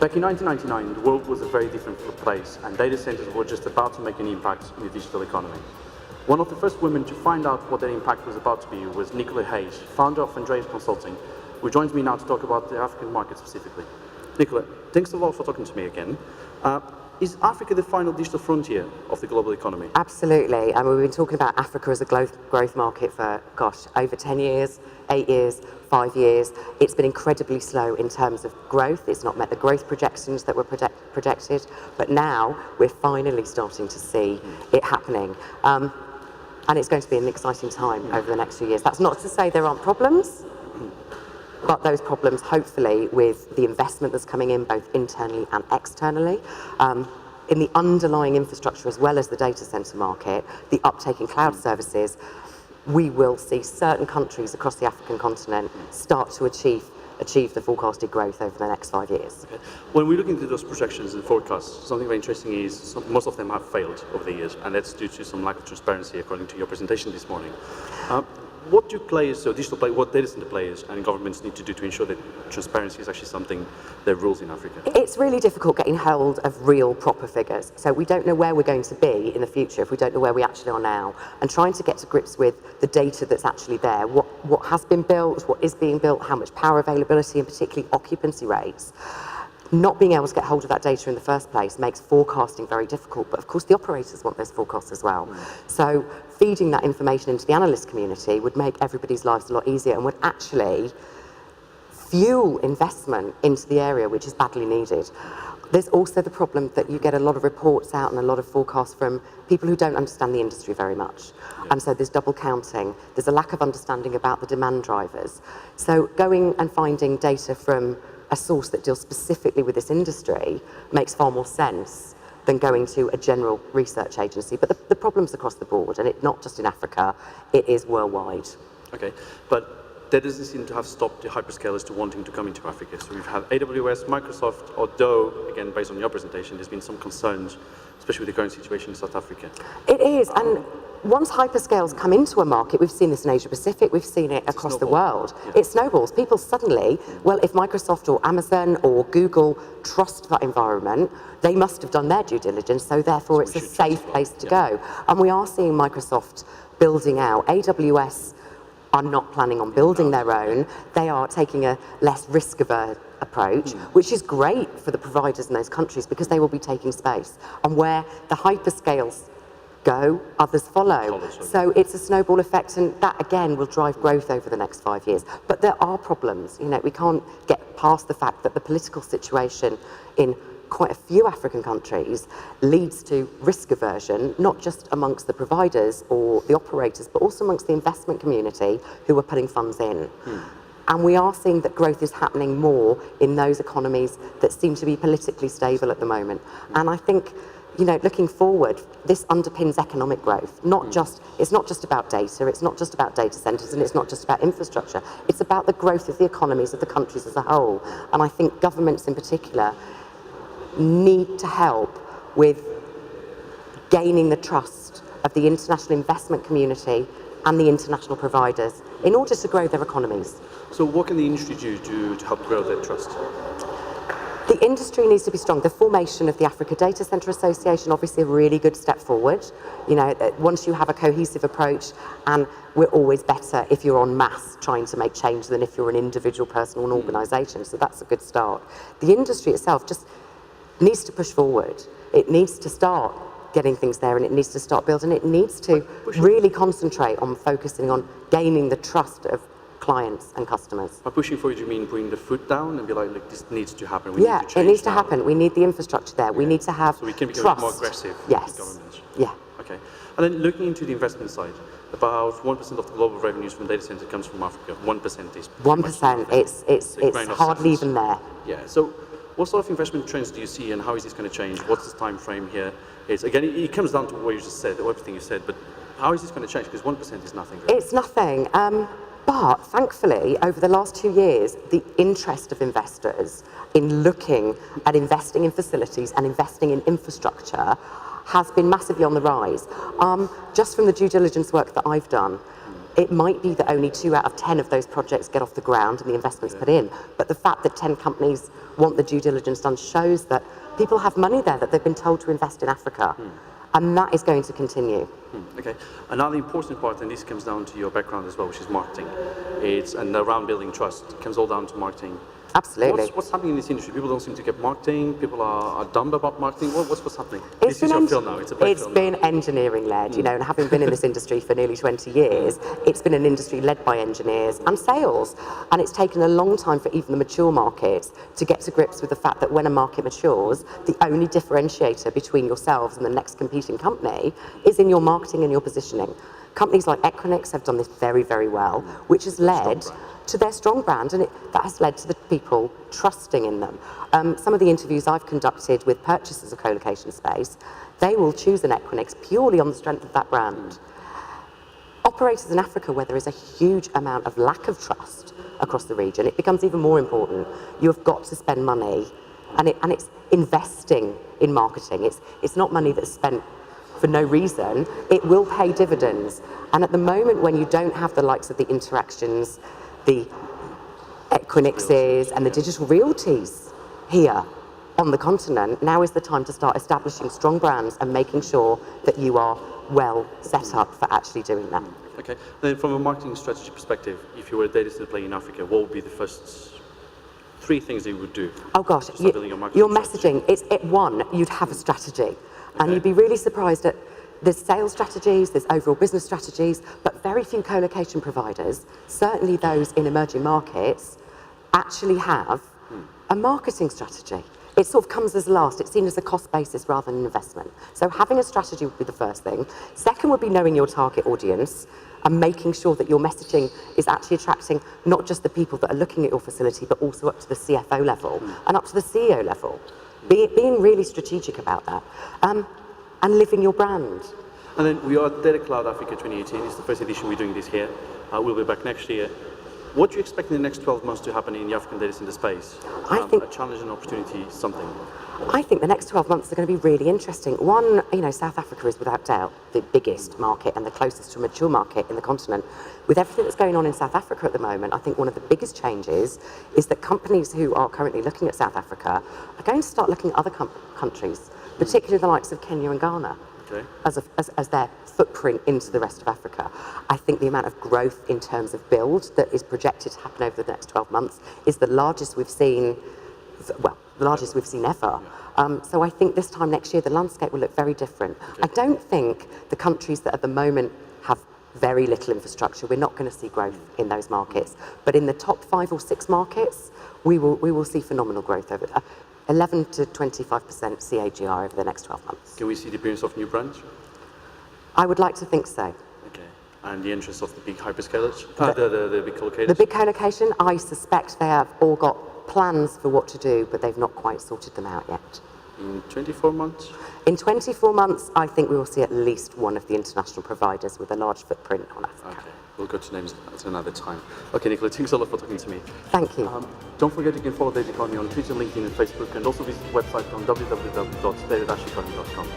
Back in 1999, the world was a very different place, and data centers were just about to make an impact in the digital economy. One of the first women to find out what that impact was about to be was Nicola Hayes, founder of Andrastra Consulting, who joins me now to talk about the African market specifically. Nicola, thanks a lot for talking to me again. Is Africa the final digital frontier of the global economy? Absolutely. I mean, we've been talking about Africa as a growth market for, over 10 years, 8 years, 5 years. It's been incredibly slow in terms of growth. It's not met the growth projections that were projected, but now we're finally starting to see it happening. And it's going to be an exciting time over the next few years. That's not to say there aren't problems, but those problems, hopefully, with the investment that's coming in both internally and externally, in the underlying infrastructure as well as the data center market, the uptake in cloud services, we will see certain countries across the African continent start to achieve the forecasted growth over the next 5 years. Okay. When we look into those projections and forecasts, something very interesting is most of them have failed over the years, and that's due to some lack of transparency, according to your presentation this morning. What do players, so digital players, what data center players and governments need to do to ensure that transparency is actually something that rules in Africa? It's really difficult getting hold of real, proper figures. So we don't know where we're going to be in the future if we don't know where we actually are now. And trying to get to grips with the data that's actually there, what has been built, what is being built, how much power availability, and particularly occupancy rates. Not being able to get hold of that data in the first place makes forecasting very difficult, but of course the operators want those forecasts as well. So feeding that information into the analyst community would make everybody's lives a lot easier and would actually fuel investment into the area, which is badly needed. There's also the problem that you get a lot of reports out and a lot of forecasts from people who don't understand the industry very much. And so there's double counting. There's a lack of understanding about the demand drivers. So going and finding data from a source that deals specifically with this industry makes far more sense than going to a general research agency. But the problem's across the board, and it's not just in Africa, it is worldwide. Okay, but that doesn't seem to have stopped the hyperscalers to wanting to come into Africa. So we've had AWS, Microsoft, although, again, based on your presentation, there's been some concerns, especially with the current situation in South Africa. It is, and once hyperscales come into a market, we've seen this in Asia Pacific, we've seen it across the world. Yeah. It snowballs. People suddenly, well, if Microsoft or Amazon or Google trust that environment, they must have done their due diligence, so therefore it's a safe place to go. And we are seeing Microsoft building out. AWS are not planning on building their own. They are taking a less risk-averse approach, which is great for the providers in those countries because they will be taking space. And where the hyperscales go, others follow. So it's a snowball effect, and that again will drive growth over the next 5 years. But there are problems. You know, we can't get past the fact that the political situation in quite a few African countries leads to risk aversion, not just amongst the providers or the operators, but also amongst the investment community who are putting funds in. And we are seeing that growth is happening more in those economies that seem to be politically stable at the moment. And I think, you know, looking forward, this underpins economic growth. It's not just about data, it's not just about data centers, and it's not just about infrastructure. It's about the growth of the economies of the countries as a whole. And I think governments in particular need to help with gaining the trust of the international investment community and the international providers in order to grow their economies. So what can the industry do to help grow that trust? The industry needs to be strong. The formation of the Africa Data Center Association, obviously a really good step forward. You know, once you have a cohesive approach, and we're always better if you're en masse trying to make change than if you're an individual person or an organisation. So that's a good start. The industry itself just needs to push forward. It needs to start getting things there, and it needs to start building. It needs to really concentrate on focusing on gaining the trust of clients and customers. By pushing forward, you mean putting the foot down and be like, look, this needs to happen. We need to change it needs to now. happen. We need the infrastructure there. We need to have so we can become trust. More aggressive. Yes. With governments. Yeah. Okay. And then looking into the investment side, about 1% of the global revenues from data centers comes from Africa. 1% is 1%. It's hardly even there. Yeah. So what sort of investment trends do you see, and how is this going to change? What's the time frame here? It's, again, it comes down to what you just said, or everything you said, but how is this going to change? Because 1% is nothing. Really. It's nothing. But thankfully, over the last 2 years, the interest of investors in looking at investing in facilities and investing in infrastructure has been massively on the rise. Just from the due diligence work that I've done, It might be that only 2 out of 10 of those projects get off the ground and the investment's put in. But the fact that 10 companies want the due diligence done shows that people have money there that they've been told to invest in Africa. And that is going to continue. Okay. Another important part, and this comes down to your background as well, which is marketing. And around building trust. It comes all down to marketing. Absolutely. What's happening in this industry? People don't seem to get marketing. People are dumb about marketing. What's happening? This is your field now. It's been engineering-led, and having been in this industry for nearly 20 years, it's been an industry led by engineers and sales. And it's taken a long time for even the mature markets to get to grips with the fact that when a market matures, the only differentiator between yourselves and the next competing company is in your marketing and your positioning. Companies like Equinix have done this very, very well, which has led to their strong brand, and that has led to the people trusting in them. Some of the interviews I've conducted with purchasers of co-location space, they will choose an Equinix purely on the strength of that brand. Operators in Africa, where there is a huge amount of lack of trust across the region, it becomes even more important. You have got to spend money, and it's investing in marketing. It's not money that's spent for no reason. It will pay dividends. And at the moment when you don't have the likes of the Interactions, the Equinixes and the digital realties here on the continent, now is the time to start establishing strong brands and making sure that you are well set up for actually doing that. Okay. Then from a marketing strategy perspective, if you were a data center player in Africa, what would be the first 3 things that you would do? Oh gosh, your messaging, one, you'd have a strategy. And you'd be really surprised at there's sales strategies, there's overall business strategies, but very few co-location providers, certainly those in emerging markets, actually have a marketing strategy. It sort of comes as last. It's seen as a cost basis rather than an investment. So having a strategy would be the first thing. Second would be knowing your target audience and making sure that your messaging is actually attracting not just the people that are looking at your facility, but also up to the CFO level and up to the CEO level. Being really strategic about that. And living your brand. And then we are at Data Cloud Africa 2018. It's the first edition. We're doing this here. We'll be back next year. What do you expect in the next 12 months to happen in the African data center space? I think a challenge and opportunity, something. I think the next 12 months are going to be really interesting. One, South Africa is without doubt the biggest market and the closest to a mature market in the continent. With everything that's going on in South Africa at the moment, I think one of the biggest changes is that companies who are currently looking at South Africa are going to start looking at other countries, particularly the likes of Kenya and Ghana, as their footprint into the rest of Africa. I think the amount of growth in terms of build that is projected to happen over the next 12 months is the largest we've seen, ever. So I think this time next year, the landscape will look very different. I don't think the countries that at the moment have very little infrastructure, we're not going to see growth in those markets. But in the top 5 or 6 markets, we will see phenomenal growth over 11 to 25% CAGR over the next 12 months. Can we see the appearance of new brands? I would like to think so. Okay. And the interest of the big hyperscalers? The big co-locators? The big co-location, I suspect they have all got plans for what to do, but they've not quite sorted them out yet. In 24 months? In 24 months, I think we will see at least one of the international providers with a large footprint on Africa. Okay. We'll go to names at another time. Okay, Nicola, thanks a lot for talking to me. Thank you. Don't forget you can follow Data Economy on Twitter, LinkedIn, and Facebook, and also visit the website on www.data-economy.com.